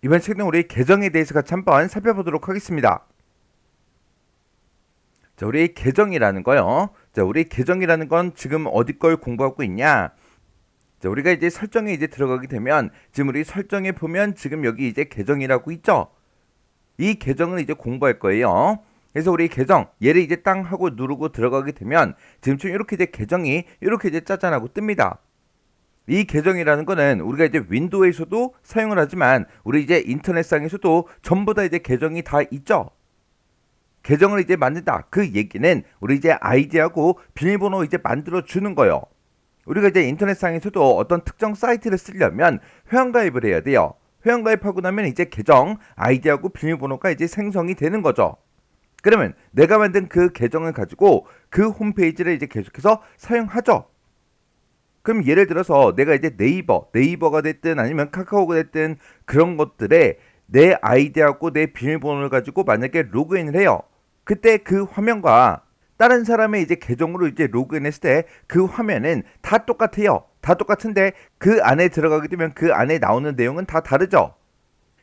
이번 시간에 우리 계정에 대해서 같이 한번 살펴보도록 하겠습니다. 자, 우리 계정이라는 거요. 자, 우리 계정이라는 건 지금 어디 걸 공부하고 있냐? 자, 우리가 이제 설정에 이제 들어가게 되면 지금 우리 설정에 보면 지금 여기 이제 계정이라고 있죠? 이 계정을 이제 공부할 거예요. 그래서 우리 계정 얘를 이제 땅 하고 누르고 들어가게 되면 지금처럼 이렇게 이제 계정이 이렇게 이제 짜잔하고 뜹니다. 이 계정이라는 거는 우리가 이제 윈도우에서도 사용을 하지만 우리 이제 인터넷상에서도 전부 다 이제 계정이 다 있죠. 계정을 이제 만든다. 그 얘기는 우리 이제 아이디하고 비밀번호 이제 만들어 주는 거예요. 우리가 이제 인터넷상에서도 어떤 특정 사이트를 쓰려면 회원가입을 해야 돼요. 회원가입하고 나면 이제 계정 아이디하고 비밀번호가 이제 생성이 되는 거죠. 그러면 내가 만든 그 계정을 가지고 그 홈페이지를 이제 계속해서 사용하죠. 그럼 예를 들어서 내가 이제 네이버가 됐든 아니면 카카오가 됐든 그런 것들에 내 아이디하고 내 비밀번호를 가지고 만약에 로그인을 해요. 그때 그 화면과 다른 사람의 이제 계정으로 이제 로그인했을 때 그 화면은 다 똑같아요. 다 똑같은데 그 안에 들어가게 되면 그 안에 나오는 내용은 다 다르죠.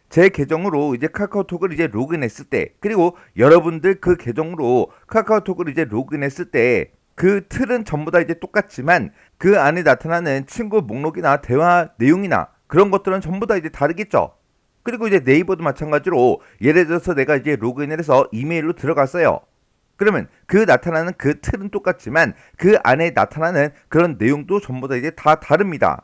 제 계정으로 이제 카카오톡을 이제 로그인했을 때, 그리고 여러분들 그 계정으로 카카오톡을 이제 로그인했을 때 그 틀은 전부 다 이제 똑같지만 그 안에 나타나는 친구 목록이나 대화 내용이나 그런 것들은 전부 다 이제 다르겠죠. 그리고 이제 네이버도 마찬가지로 예를 들어서 내가 이제 로그인을 해서 이메일로 들어갔어요. 그러면 그 나타나는 그 틀은 똑같지만 그 안에 나타나는 그런 내용도 전부 다 이제 다 다릅니다.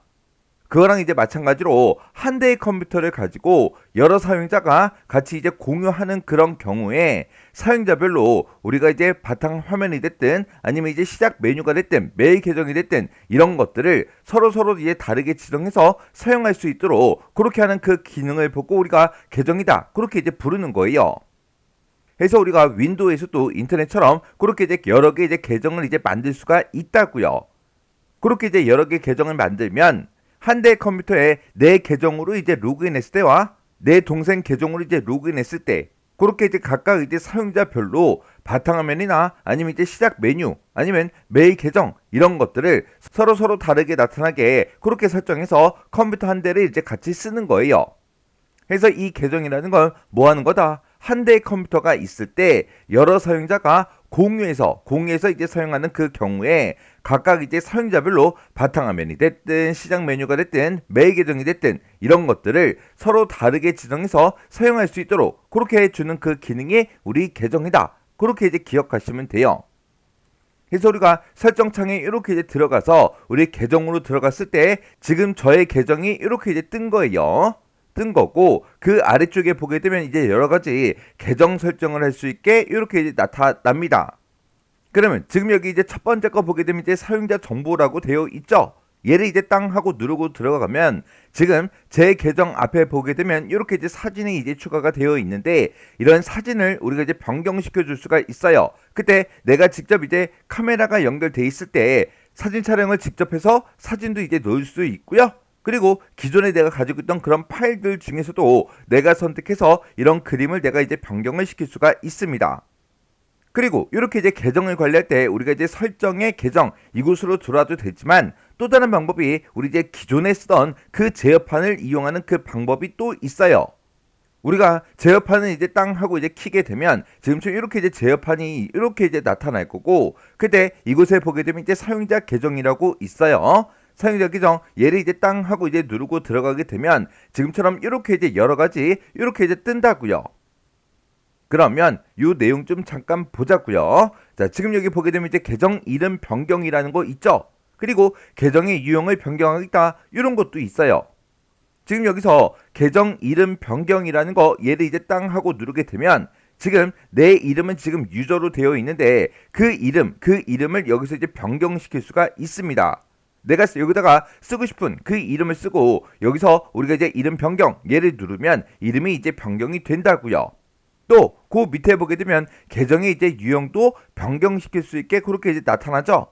그거랑 이제 마찬가지로 한 대의 컴퓨터를 가지고 여러 사용자가 같이 이제 공유하는 그런 경우에 사용자별로 우리가 이제 바탕 화면이 됐든 아니면 이제 시작 메뉴가 됐든 메일 계정이 됐든 이런 것들을 서로 이제 다르게 지정해서 사용할 수 있도록 그렇게 하는 그 기능을 보고 우리가 계정이다 그렇게 이제 부르는 거예요. 그래서 우리가 윈도우에서도 인터넷처럼 그렇게 이제 여러 개 이제 계정을 이제 만들 수가 있다고요. 그렇게 이제 여러 개 계정을 만들면 한 대 컴퓨터에 내 계정으로 이제 로그인했을 때와 내 동생 계정으로 이제 로그인했을 때 그렇게 이제 각각 이제 사용자별로 바탕화면이나 아니면 이제 시작 메뉴 아니면 메일 계정 이런 것들을 서로 다르게 나타나게 그렇게 설정해서 컴퓨터 한 대를 이제 같이 쓰는 거예요. 그래서 이 계정이라는 건 뭐 하는 거다? 한 대의 컴퓨터가 있을 때 여러 사용자가 공유해서 이제 사용하는 그 경우에 각각 이제 사용자별로 바탕화면이 됐든 시작 메뉴가 됐든 메일 계정이 됐든 이런 것들을 서로 다르게 지정해서 사용할 수 있도록 그렇게 해주는 그 기능이 우리 계정이다. 그렇게 이제 기억하시면 돼요. 그래서 우리가 설정창에 이렇게 이제 들어가서 우리 계정으로 들어갔을 때 지금 저의 계정이 이렇게 이제 뜬 거예요. 뜬 거고 그 아래쪽에 보게 되면 이제 여러 가지 계정 설정을 할 수 있게 이렇게 이제 나타납니다. 그러면 지금 여기 이제 첫 번째 거 보게 되면 이제 사용자 정보라고 되어 있죠. 얘를 이제 땅 하고 누르고 들어가면 지금 제 계정 앞에 보게 되면 이렇게 이제 사진이 이제 추가가 되어 있는데 이런 사진을 우리가 이제 변경시켜 줄 수가 있어요. 그때 내가 직접 이제 카메라가 연결돼 있을 때 사진 촬영을 직접 해서 사진도 이제 넣을 수 있고요. 그리고 기존에 내가 가지고 있던 그런 파일들 중에서도 내가 선택해서 이런 그림을 내가 이제 변경을 시킬 수가 있습니다. 그리고 이렇게 이제 계정을 관리할 때 우리가 이제 설정의 계정 이곳으로 들어와도 되지만 또 다른 방법이 우리 이제 기존에 쓰던 그 제어판을 이용하는 그 방법이 또 있어요. 우리가 제어판을 이제 땅 하고 이제 키게 되면 지금처럼 이렇게 이제 제어판이 이렇게 이제 나타날 거고 그때 이곳에 보게 되면 이제 사용자 계정이라고 있어요. 사용자 계정 얘를 이제 땅 하고 이제 누르고 들어가게 되면 지금처럼 이렇게 이제 여러 가지 이렇게 이제 뜬다고요. 그러면 이 내용 좀 잠깐 보자고요. 자, 지금 여기 보게 되면 이제 계정 이름 변경이라는 거 있죠. 그리고 계정의 유형을 변경하겠다 이런 것도 있어요. 지금 여기서 계정 이름 변경이라는 거 얘를 이제 땅 하고 누르게 되면 지금 내 이름은 지금 유저로 되어 있는데 그 이름을 여기서 이제 변경시킬 수가 있습니다. 내가 여기다가 쓰고 싶은 그 이름을 쓰고 여기서 우리가 이제 이름 변경 얘를 누르면 이름이 이제 변경이 된다고요. 또 그 밑에 보게 되면 계정의 이제 유형도 변경시킬 수 있게 그렇게 이제 나타나죠.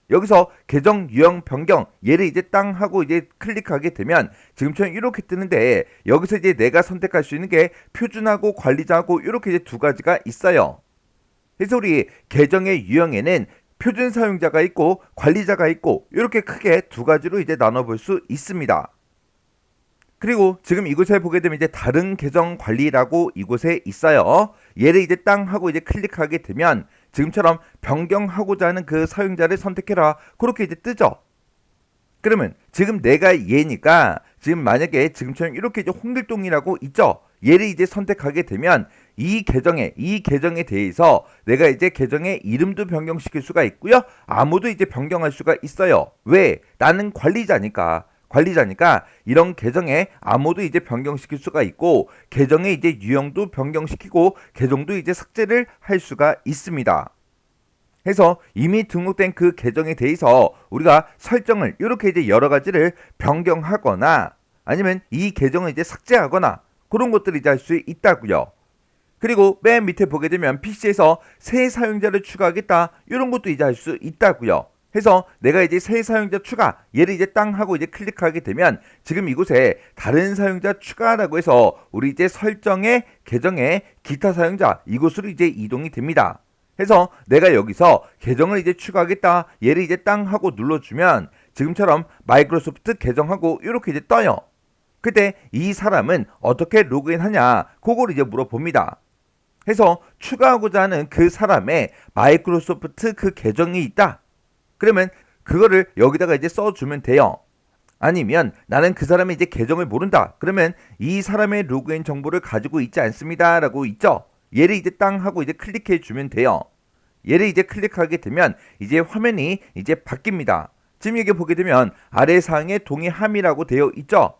여기서 계정 유형 변경 얘를 이제 땅 하고 이제 클릭하게 되면 지금처럼 이렇게 뜨는데 여기서 이제 내가 선택할 수 있는 게 표준하고 관리자하고 이렇게 이제 두 가지가 있어요. 그래서 우리 계정의 유형에는 표준 사용자가 있고 관리자가 있고 이렇게 크게 두 가지로 이제 나눠볼 수 있습니다. 그리고 지금 이곳에 보게 되면 이제 다른 계정 관리라고 이곳에 있어요. 얘를 이제 땅 하고 이제 클릭하게 되면 지금처럼 변경하고자 하는 그 사용자를 선택해라. 그렇게 이제 뜨죠. 그러면 지금 내가 얘니까 지금 만약에 지금처럼 이렇게 이제 홍길동이라고 있죠. 얘를 이제 선택하게 되면 이 계정에 대해서 내가 이제 계정의 이름도 변경시킬 수가 있고요. 아무도 이제 변경할 수가 있어요. 왜? 나는 관리자니까 이런 계정에 아무도 이제 변경시킬 수가 있고 계정의 이제 유형도 변경시키고 계정도 이제 삭제를 할 수가 있습니다. 해서 이미 등록된 그 계정에 대해서 우리가 설정을 이렇게 이제 여러 가지를 변경하거나 아니면 이 계정을 이제 삭제하거나 그런 것들을 이제 할 수 있다고요. 그리고 맨 밑에 보게 되면 PC에서 새 사용자를 추가하겠다 이런 것도 이제 할 수 있다고요. 해서 내가 이제 새 사용자 추가 얘를 이제 땅 하고 이제 클릭하게 되면 지금 이곳에 다른 사용자 추가라고 해서 우리 이제 설정의 계정의 기타 사용자 이곳으로 이제 이동이 됩니다. 해서 내가 여기서 계정을 이제 추가하겠다 얘를 이제 땅 하고 눌러주면 지금처럼 마이크로소프트 계정하고 이렇게 이제 떠요. 그때 이 사람은 어떻게 로그인하냐 그걸 이제 물어봅니다. 해서 추가하고자 하는 그 사람의 마이크로소프트 그 계정이 있다. 그러면 그거를 여기다가 이제 써주면 돼요. 아니면 나는 그 사람의 이제 계정을 모른다. 그러면 이 사람의 로그인 정보를 가지고 있지 않습니다. 라고 있죠. 얘를 이제 땅 하고 이제 클릭해 주면 돼요. 얘를 이제 클릭하게 되면 이제 화면이 이제 바뀝니다. 지금 여기 보게 되면 아래 사항에 동의함이라고 되어 있죠.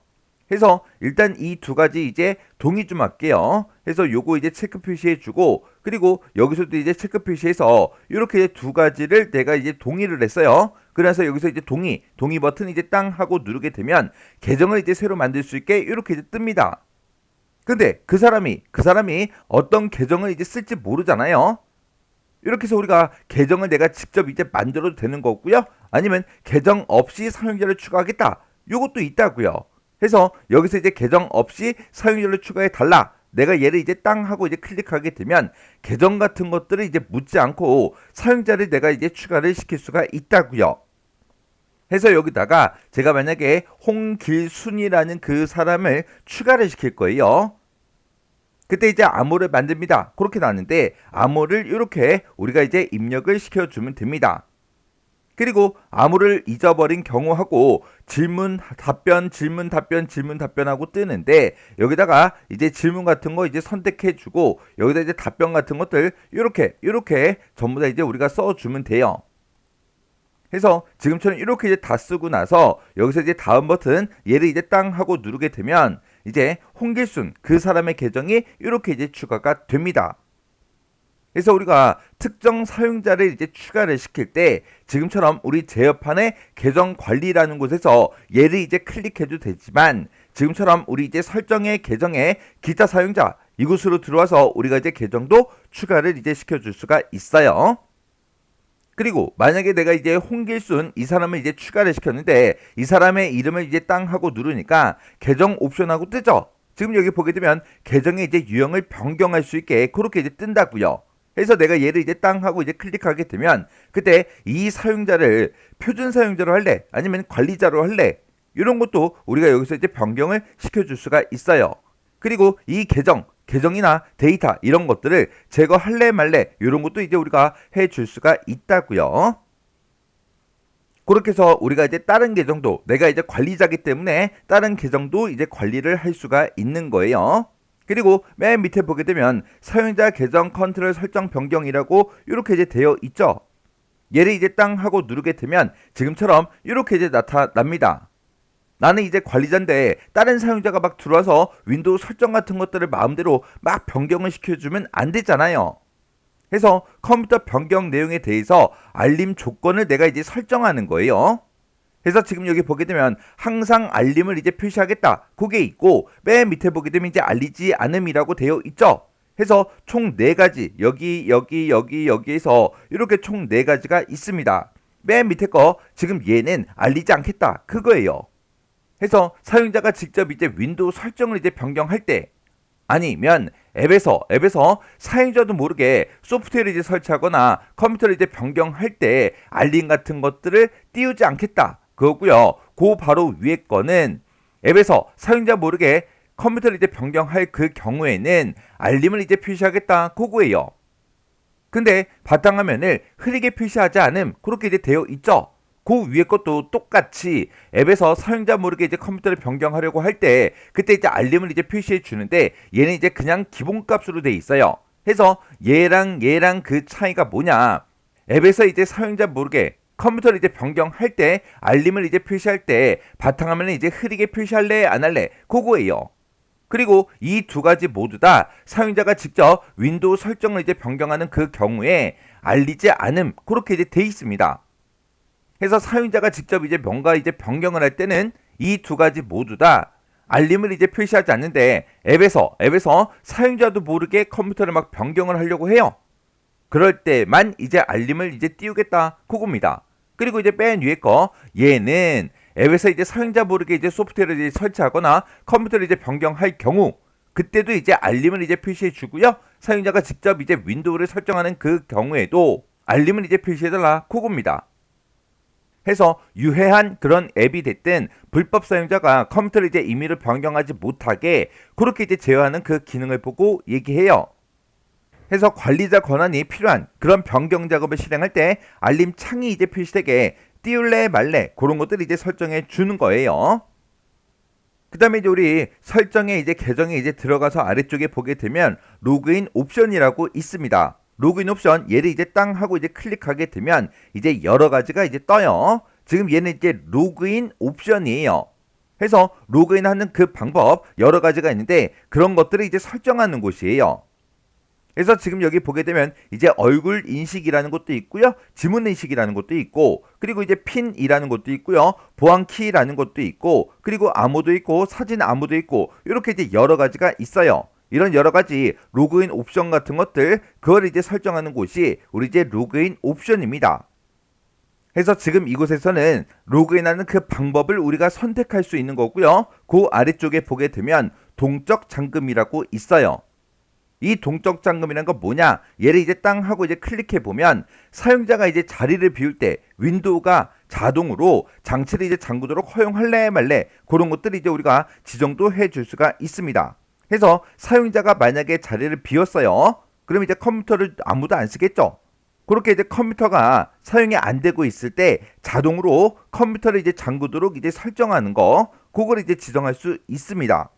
해서 일단 이 두 가지 이제 동의 좀 할게요. 해서 요거 이제 체크 표시해 주고 그리고 여기서도 이제 체크 표시해서 이렇게 두 가지를 내가 이제 동의를 했어요. 그래서 여기서 이제 동의 버튼 이제 땅 하고 누르게 되면 계정을 이제 새로 만들 수 있게 이렇게 이제 뜹니다. 근데 그 사람이 어떤 계정을 이제 쓸지 모르잖아요. 이렇게 해서 우리가 계정을 내가 직접 이제 만들어도 되는 거고요. 아니면 계정 없이 사용자를 추가하겠다. 요것도 있다고요. 해서 여기서 이제 계정 없이 사용자를 추가해 달라. 내가 얘를 이제 땅 하고 이제 클릭하게 되면 계정 같은 것들을 이제 묻지 않고 사용자를 내가 이제 추가를 시킬 수가 있다고요. 해서 여기다가 제가 만약에 홍길순이라는 그 사람을 추가를 시킬 거예요. 그때 이제 암호를 만듭니다. 그렇게 나왔는데 암호를 이렇게 우리가 이제 입력을 시켜주면 됩니다. 그리고 암호를 잊어버린 경우하고 질문 답변하고 뜨는데 여기다가 이제 질문 같은 거 이제 선택해주고 여기다 이제 답변 같은 것들 이렇게 전부 다 이제 우리가 써주면 돼요. 해서 지금처럼 이렇게 이제 다 쓰고 나서 여기서 이제 다음 버튼 얘를 이제 땅 하고 누르게 되면 이제 홍길순 그 사람의 계정이 이렇게 이제 추가가 됩니다. 그래서 우리가 특정 사용자를 이제 추가를 시킬 때 지금처럼 우리 제어판의 계정 관리라는 곳에서 얘를 이제 클릭해도 되지만 지금처럼 우리 이제 설정의 계정의 기타 사용자 이곳으로 들어와서 우리가 이제 계정도 추가를 이제 시켜줄 수가 있어요. 그리고 만약에 내가 이제 홍길순 이 사람을 이제 추가를 시켰는데 이 사람의 이름을 이제 땅 하고 누르니까 계정 옵션하고 뜨죠. 지금 여기 보게 되면 계정의 이제 유형을 변경할 수 있게 그렇게 이제 뜬다고요. 그래서 내가 얘를 이제 땅 하고 이제 클릭하게 되면 그때 이 사용자를 표준 사용자로 할래 아니면 관리자로 할래 이런 것도 우리가 여기서 이제 변경을 시켜줄 수가 있어요. 그리고 이 계정이나 데이터 이런 것들을 제거할래 말래 이런 것도 이제 우리가 해줄 수가 있다고요. 그렇게 해서 우리가 이제 다른 계정도 내가 이제 관리자기 때문에 다른 계정도 이제 관리를 할 수가 있는 거예요. 그리고 맨 밑에 보게 되면 사용자 계정 컨트롤 설정 변경이라고 이렇게 이제 되어 있죠. 얘를 이제 땅 하고 누르게 되면 지금처럼 이렇게 이제 나타납니다. 나는 이제 관리자인데 다른 사용자가 막 들어와서 윈도우 설정 같은 것들을 마음대로 막 변경을 시켜주면 안 되잖아요. 해서 컴퓨터 변경 내용에 대해서 알림 조건을 내가 이제 설정하는 거예요. 그래서 지금 여기 보게 되면 항상 알림을 이제 표시하겠다. 그게 있고 맨 밑에 보게 되면 이제 알리지 않음이라고 되어 있죠. 해서 총 4가지 여기에서 이렇게 총 4가지가 있습니다. 맨 밑에 거 지금 얘는 알리지 않겠다. 그거예요. 해서 사용자가 직접 이제 윈도우 설정을 이제 변경할 때 아니면 앱에서 사용자도 모르게 소프트웨어를 이제 설치하거나 컴퓨터를 이제 변경할 때 알림 같은 것들을 띄우지 않겠다. 그거고요. 그 바로 위에 거는 앱에서 사용자 모르게 컴퓨터를 이제 변경할 그 경우에는 알림을 이제 표시하겠다 그거예요. 근데 바탕화면을 흐리게 표시하지 않음 그렇게 이제 되어 있죠. 그 위에 것도 똑같이 앱에서 사용자 모르게 이제 컴퓨터를 변경하려고 할 때 그때 이제 알림을 이제 표시해 주는데 얘는 이제 그냥 기본값으로 돼 있어요. 해서 얘랑 그 차이가 뭐냐? 앱에서 이제 사용자 모르게 컴퓨터를 이제 변경할 때 알림을 이제 표시할 때 바탕화면을 이제 흐리게 표시할래 안 할래 그거예요. 그리고 이 두 가지 모두 다 사용자가 직접 윈도우 설정을 이제 변경하는 그 경우에 알리지 않음 그렇게 이제 돼 있습니다. 해서 사용자가 직접 이제 뭔가 이제 변경을 할 때는 이 두 가지 모두 다 알림을 이제 표시하지 않는데 앱에서 사용자도 모르게 컴퓨터를 막 변경을 하려고 해요. 그럴 때만 이제 알림을 이제 띄우겠다 그겁니다. 그리고 이제 맨 위에 거 얘는 앱에서 이제 사용자 모르게 이제 소프트웨어를 이제 설치하거나 컴퓨터를 이제 변경할 경우 그때도 이제 알림을 이제 표시해 주고요. 사용자가 직접 이제 윈도우를 설정하는 그 경우에도 알림을 이제 표시해달라 그겁니다. 해서 유해한 그런 앱이 됐든 불법 사용자가 컴퓨터를 이제 임의로 변경하지 못하게 그렇게 이제 제어하는 그 기능을 보고 얘기해요. 해서 관리자 권한이 필요한 그런 변경 작업을 실행할 때 알림 창이 이제 표시되게 띄울래 말래 그런 것들을 이제 설정해 주는 거예요. 그 다음에 이제 우리 설정에 이제 계정에 이제 들어가서 아래쪽에 보게 되면 로그인 옵션이라고 있습니다. 로그인 옵션 얘를 이제 땅 하고 이제 클릭하게 되면 이제 여러 가지가 이제 떠요. 지금 얘는 이제 로그인 옵션이에요. 해서 로그인하는 그 방법 여러 가지가 있는데 그런 것들을 이제 설정하는 곳이에요. 그래서 지금 여기 보게 되면 이제 얼굴 인식이라는 것도 있고요. 지문 인식이라는 것도 있고 그리고 이제 핀이라는 것도 있고요. 보안키라는 것도 있고 그리고 암호도 있고 사진 암호도 있고 이렇게 이제 여러 가지가 있어요. 이런 여러 가지 로그인 옵션 같은 것들 그걸 이제 설정하는 곳이 우리 이제 로그인 옵션입니다. 그래서 지금 이곳에서는 로그인하는 그 방법을 우리가 선택할 수 있는 거고요. 그 아래쪽에 보게 되면 동적 잠금이라고 있어요. 이 동적 잠금이란 건 뭐냐? 얘를 이제 땅 하고 이제 클릭해 보면 사용자가 이제 자리를 비울 때 윈도우가 자동으로 장치를 이제 잠그도록 허용할래 말래 그런 것들을 이제 우리가 지정도 해줄 수가 있습니다. 해서 사용자가 만약에 자리를 비웠어요. 그럼 이제 컴퓨터를 아무도 안 쓰겠죠. 그렇게 이제 컴퓨터가 사용이 안 되고 있을 때 자동으로 컴퓨터를 이제 잠그도록 이제 설정하는 거 그걸 이제 지정할 수 있습니다.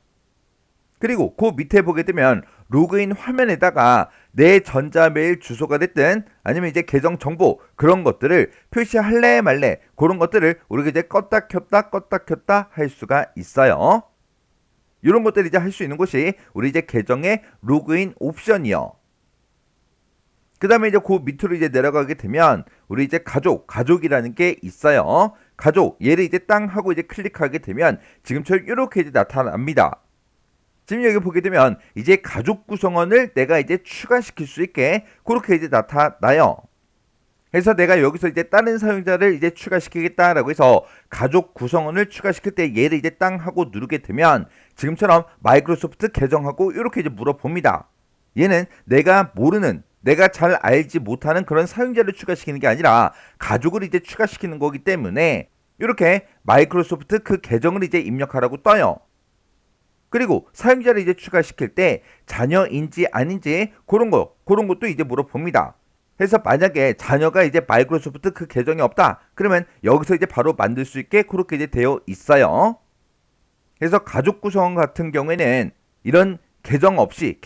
그리고 그 밑에 보게 되면 로그인 화면에다가 내 전자메일 주소가 됐든 아니면 이제 계정 정보 그런 것들을 표시할래 말래 그런 것들을 우리가 이제 껐다 켰다 할 수가 있어요. 이런 것들을 이제 할 수 있는 곳이 우리 이제 계정의 로그인 옵션이요. 그 다음에 이제 그 밑으로 이제 내려가게 되면 우리 이제 가족이라는 게 있어요. 가족 얘를 이제 땅 하고 이제 클릭하게 되면 지금처럼 이렇게 이제 나타납니다. 지금 여기 보게 되면 이제 가족 구성원을 내가 이제 추가시킬 수 있게 그렇게 이제 나타나요. 그래서 내가 여기서 이제 다른 사용자를 이제 추가시키겠다라고 해서 가족 구성원을 추가시킬 때 얘를 이제 땅 하고 누르게 되면 지금처럼 마이크로소프트 계정하고 이렇게 이제 물어봅니다. 얘는 내가 모르는 내가 잘 알지 못하는 그런 사용자를 추가시키는 게 아니라 가족을 이제 추가시키는 거기 때문에 이렇게 마이크로소프트 그 계정을 이제 입력하라고 떠요. 그리고 사용자를 이제 추가시킬 때 자녀인지 아닌지 그런 것도 이제 물어봅니다. 그래서 만약에 자녀가 이제 마이크로소프트 그 계정이 없다 그러면 여기서 이제 바로 만들 수 있게 그렇게 이제 되어 있어요. 그래서 가족 구성원 같은 경우에는 이런 계정 없이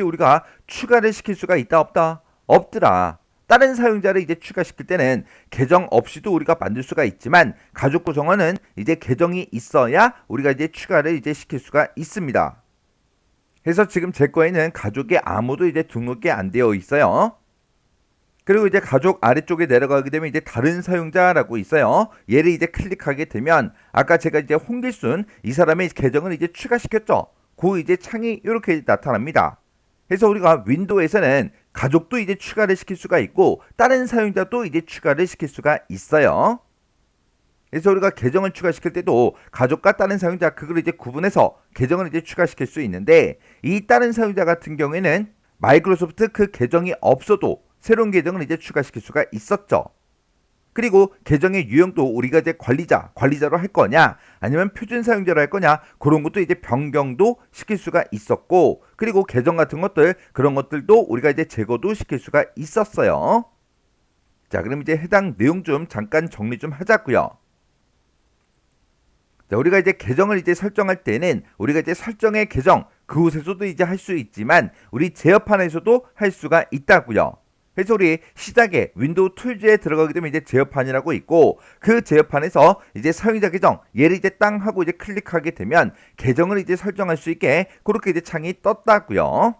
우리가 추가를 시킬 수가 있다 없다? 없더라. 다른 사용자를 이제 추가시킬 때는 계정 없이도 우리가 만들 수가 있지만 가족 구성원은 이제 계정이 있어야 우리가 이제 추가를 이제 시킬 수가 있습니다. 그래서 지금 제 거에는 가족의 아무도 이제 등록이 안 되어 있어요. 그리고 이제 가족 아래쪽에 내려가게 되면 이제 다른 사용자라고 있어요. 얘를 이제 클릭하게 되면 아까 제가 이제 홍길순 이 사람의 계정을 이제 추가시켰죠. 그 이제 창이 이렇게 나타납니다. 그래서 우리가 윈도우에서는 가족도 이제 추가를 시킬 수가 있고 다른 사용자도 이제 추가를 시킬 수가 있어요. 그래서 우리가 계정을 추가시킬 때도 가족과 다른 사용자 그걸 이제 구분해서 계정을 이제 추가시킬 수 있는데 이 다른 사용자 같은 경우에는 마이크로소프트 그 계정이 없어도 새로운 계정을 이제 추가시킬 수가 있었죠. 그리고 계정의 유형도 우리가 이제 관리자로 할 거냐, 아니면 표준 사용자로 할 거냐, 그런 것도 이제 변경도 시킬 수가 있었고, 그리고 계정 같은 것들, 그런 것들도 우리가 이제 제거도 시킬 수가 있었어요. 자, 그럼 이제 해당 내용 좀 잠깐 정리 좀 하자고요. 자, 우리가 이제 계정을 이제 설정할 때는 우리가 이제 설정의 계정 그곳에서도 이제 할 수 있지만 우리 제어판에서도 할 수가 있다고요. 그래서 우리 시작에 윈도우 툴즈에 들어가게 되면 이제 제어판이라고 있고, 그 제어판에서 이제 사용자 계정 얘를 이제 땅 하고 이제 클릭하게 되면 계정을 이제 설정할 수 있게 그렇게 이제 창이 떴다고요.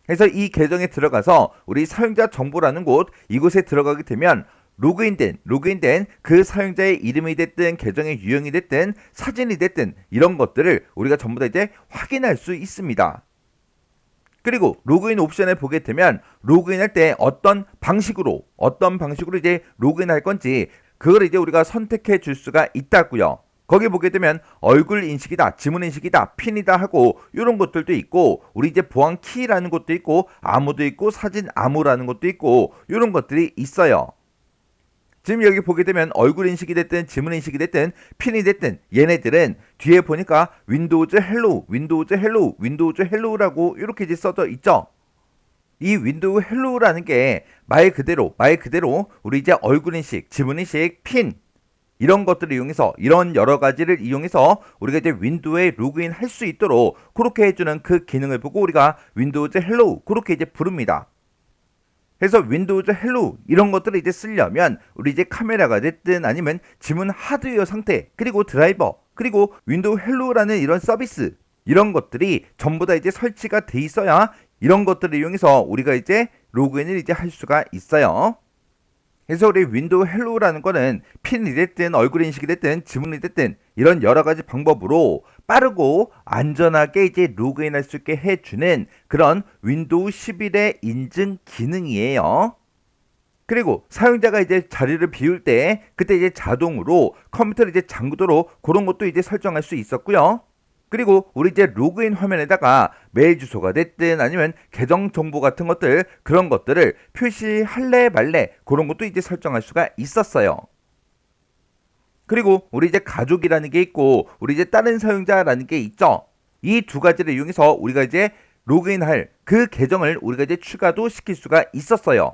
그래서 이 계정에 들어가서 우리 사용자 정보라는 곳, 이곳에 들어가게 되면 로그인된 그 사용자의 이름이 됐든 계정의 유형이 됐든 사진이 됐든 이런 것들을 우리가 전부 다 이제 확인할 수 있습니다. 그리고 로그인 옵션에 보게 되면 로그인할 때 어떤 방식으로 이제 로그인할 건지 그걸 이제 우리가 선택해 줄 수가 있다고요. 거기 보게 되면 얼굴 인식이다, 지문 인식이다, 핀이다 하고 이런 것들도 있고, 우리 이제 보안 키라는 것도 있고, 암호도 있고, 사진 암호라는 것도 있고, 이런 것들이 있어요. 지금 여기 보게 되면 얼굴 인식이 됐든 지문 인식이 됐든 핀이 됐든 얘네들은 뒤에 보니까 윈도우즈 헬로우라고 이렇게 이제 써져 있죠. 이 윈도우 헬로우라는 게 말 그대로 우리 이제 얼굴 인식, 지문 인식, 핀 이런 것들을 이용해서, 이런 여러 가지를 이용해서 우리가 이제 윈도우에 로그인 할 수 있도록 그렇게 해주는 그 기능을 보고 우리가 윈도우즈 헬로우 그렇게 이제 부릅니다. 그래서 윈도우즈 헬로우 이런 것들을 이제 쓰려면 우리 이제 카메라가 됐든 아니면 지문 하드웨어 상태, 그리고 드라이버, 그리고 윈도우 헬로우라는 이런 서비스, 이런 것들이 전부 다 이제 설치가 돼 있어야 이런 것들을 이용해서 우리가 이제 로그인을 이제 할 수가 있어요. 그래서 우리 윈도우 헬로우라는 거는 핀이 됐든 얼굴 인식이 됐든 지문이 됐든 이런 여러 가지 방법으로 빠르고 안전하게 이제 로그인할 수 있게 해주는 그런 윈도우 11의 인증 기능이에요. 그리고 사용자가 이제 자리를 비울 때 그때 이제 자동으로 컴퓨터를 이제 잠그도록 그런 것도 이제 설정할 수 있었고요. 그리고 우리 이제 로그인 화면에다가 메일 주소가 됐든 아니면 계정 정보 같은 것들, 그런 것들을 표시할래 말래 그런 것도 이제 설정할 수가 있었어요. 그리고 우리 이제 가족이라는 게 있고 우리 이제 다른 사용자라는 게 있죠. 이 두 가지를 이용해서 우리가 이제 로그인할 그 계정을 우리가 이제 추가도 시킬 수가 있었어요.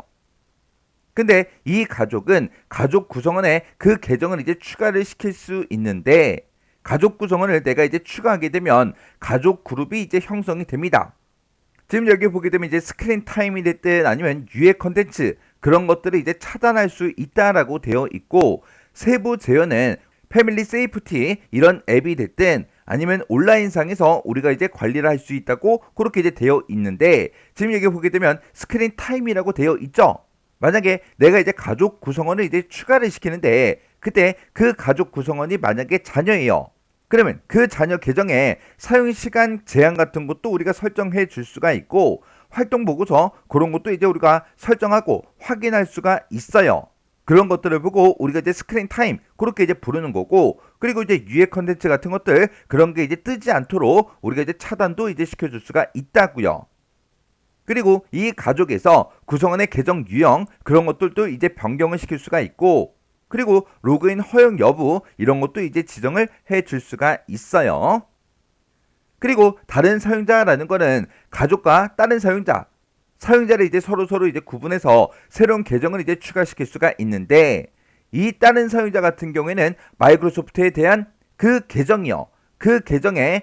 근데 이 가족은 가족 구성원에 그 계정을 이제 추가를 시킬 수 있는데, 가족 구성원을 내가 이제 추가하게 되면 가족 그룹이 이제 형성이 됩니다. 지금 여기 보게 되면 이제 스크린 타임이 됐든 아니면 유해 컨텐츠 그런 것들을 이제 차단할 수 있다라고 되어 있고, 세부 제어는 패밀리 세이프티 이런 앱이 됐든 아니면 온라인상에서 우리가 이제 관리를 할 수 있다고 그렇게 이제 되어 있는데, 지금 여기 보게 되면 스크린 타임이라고 되어 있죠. 만약에 내가 이제 가족 구성원을 이제 추가를 시키는데 그때 그 가족 구성원이 만약에 자녀예요. 그러면 그 자녀 계정에 사용시간 제한 같은 것도 우리가 설정해 줄 수가 있고, 활동 보고서 그런 것도 이제 우리가 설정하고 확인할 수가 있어요. 그런 것들을 보고 우리가 이제 스크린 타임 그렇게 이제 부르는 거고, 그리고 이제 유해 컨텐츠 같은 것들 그런 게 이제 뜨지 않도록 우리가 이제 차단도 이제 시켜줄 수가 있다고요. 그리고 이 가족에서 구성원의 계정 유형 그런 것들도 이제 변경을 시킬 수가 있고, 그리고 로그인 허용 여부 이런 것도 이제 지정을 해 줄 수가 있어요. 그리고 다른 사용자라는 거는 가족과 다른 사용자를 이제 서로 이제 구분해서 새로운 계정을 이제 추가시킬 수가 있는데, 이 다른 사용자 같은 경우에는 마이크로소프트에 대한 그 계정이요. 그 계정에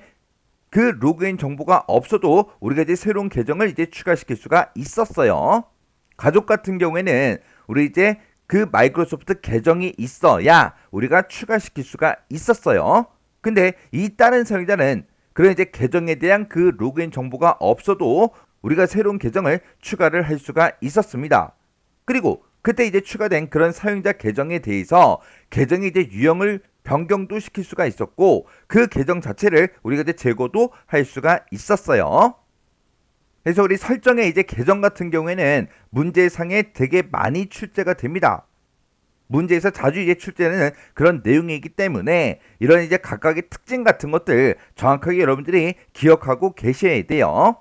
그 로그인 정보가 없어도 우리가 이제 새로운 계정을 이제 추가시킬 수가 있었어요. 가족 같은 경우에는 우리 이제 그 마이크로소프트 계정이 있어야 우리가 추가시킬 수가 있었어요. 근데 이 다른 사용자는 그런 이제 계정에 대한 그 로그인 정보가 없어도 우리가 새로운 계정을 추가를 할 수가 있었습니다. 그리고 그때 이제 추가된 그런 사용자 계정에 대해서 계정의 이제 유형을 변경도 시킬 수가 있었고, 그 계정 자체를 우리가 이제 제거도 할 수가 있었어요. 그래서 우리 설정의 이제 계정 같은 경우에는 문제상에 되게 많이 출제가 됩니다. 문제에서 자주 이제 출제하는 그런 내용이기 때문에 이런 이제 각각의 특징 같은 것들 정확하게 여러분들이 기억하고 계셔야 돼요.